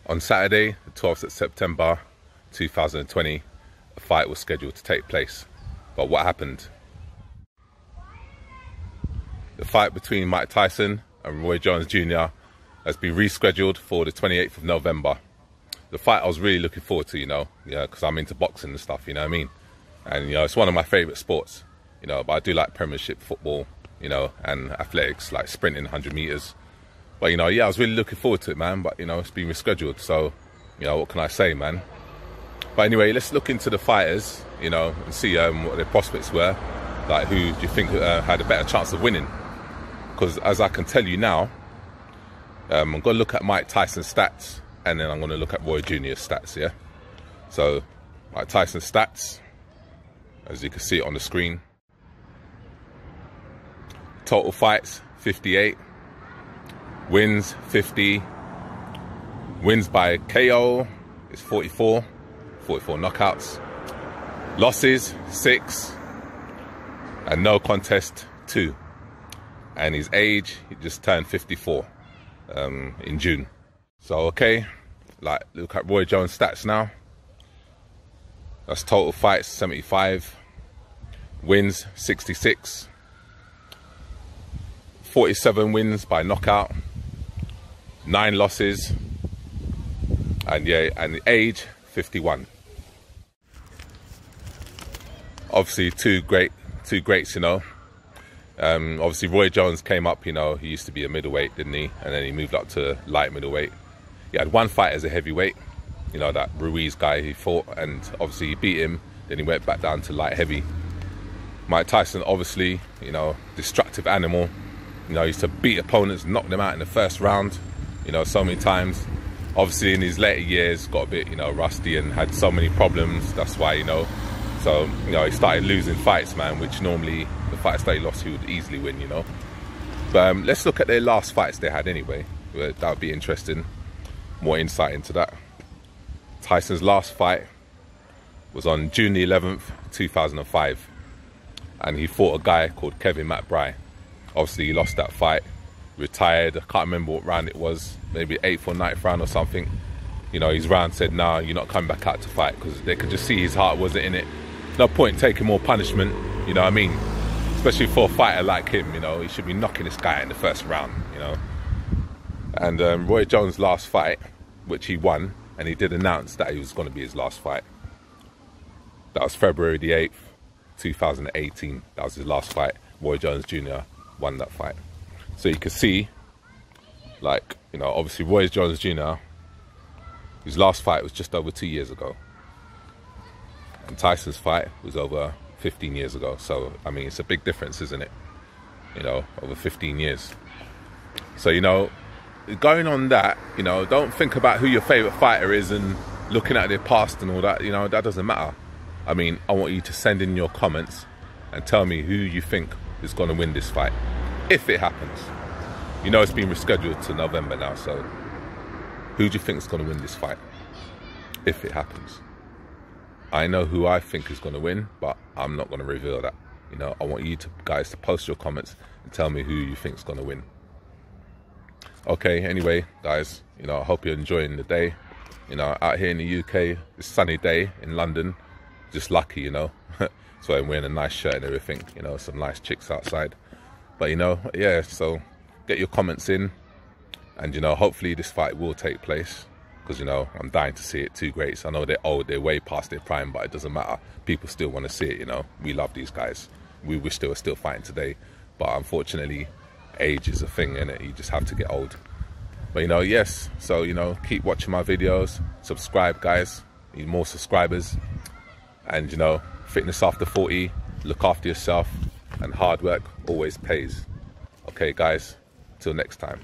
On Saturday, the 12th of September 2020, a fight was scheduled to take place. But what happened? The fight between Mike Tyson and Roy Jones Jr. has been rescheduled for the 28th of November. The fight I was really looking forward to, because I'm into boxing and stuff, you know what I mean? And, it's one of my favourite sports, but I do like Premiership football, and athletics, like sprinting 100 metres. But, I was really looking forward to it, man. But, it's been rescheduled. So, what can I say, man? But anyway, let's look into the fighters, and see what their prospects were. Like, who do you think had a better chance of winning? Because as I can tell you now, I'm going to look at Mike Tyson's stats, and then I'm going to look at Roy Jr.'s stats, yeah? So, Mike Tyson's stats, as you can see it on the screen. Total fights, 58. Wins, 50. Wins by KO is 44. 44 knockouts. Losses, 6. And no contest, 2. And his age, he just turned 54 in June. So, okay, look at Roy Jones' stats now. That's total fights, 75. Wins, 66. 47 wins by knockout. 9 losses. And the age, 51. Obviously, two greats, obviously, Roy Jones came up, he used to be a middleweight, didn't he? And then he moved up to light middleweight. He had one fight as a heavyweight, that Ruiz guy he fought, and obviously he beat him. Then he went back down to light heavy. Mike Tyson, obviously, destructive animal. He used to beat opponents, knock them out in the first round, so many times. Obviously, in his later years, got a bit, rusty and had so many problems. That's why, so, he started losing fights, man, which normally the fights that he lost, he would easily win, But let's look at their last fights they had anyway. That would be interesting. More insight into that. Tyson's last fight was on June the 11th, 2005. And he fought a guy called Kevin McBride. Obviously, he lost that fight, retired. I can't remember what round it was, maybe 8th or 9th round or something. His round said, nah, you're not coming back out to fight, because they could just see his heart wasn't in it. No point taking more punishment, you know what I mean? Especially for a fighter like him, he should be knocking this guy in the first round, And Roy Jones' last fight, which he won, and he did announce that it was going to be his last fight. That was February the 8th, 2018. That was his last fight. Roy Jones Jr. won that fight. So you can see, obviously Roy Jones Jr., his last fight was just over 2 years ago. And Tyson's fight was over 15 years ago. So, I mean, it's a big difference, isn't it? Over 15 years. So, going on that, don't think about who your favourite fighter is and looking at their past and all that, that doesn't matter. I mean, I want you to send in your comments and tell me who you think is going to win this fight, if it happens. It's been rescheduled to November now, so who do you think is going to win this fight, if it happens? I know who I think is going to win, but I'm not going to reveal that. I want you guys to post your comments and tell me who you think is going to win. Okay, anyway, guys, I hope you're enjoying the day. Out here in the UK, it's a sunny day in London. Just lucky, So I'm wearing a nice shirt and everything, some nice chicks outside. But, yeah, so get your comments in. And, hopefully this fight will take place. Because, I'm dying to see it. Two greats. I know they're old, they're way past their prime, but it doesn't matter. People still want to see it, We love these guys. We wish they were still fighting today. But unfortunately, age is a thing, innit? You just have to get old. But, yes. So, keep watching my videos. Subscribe, guys. Need more subscribers. And, fitness after 40, look after yourself, and hard work always pays. Okay, guys, till next time.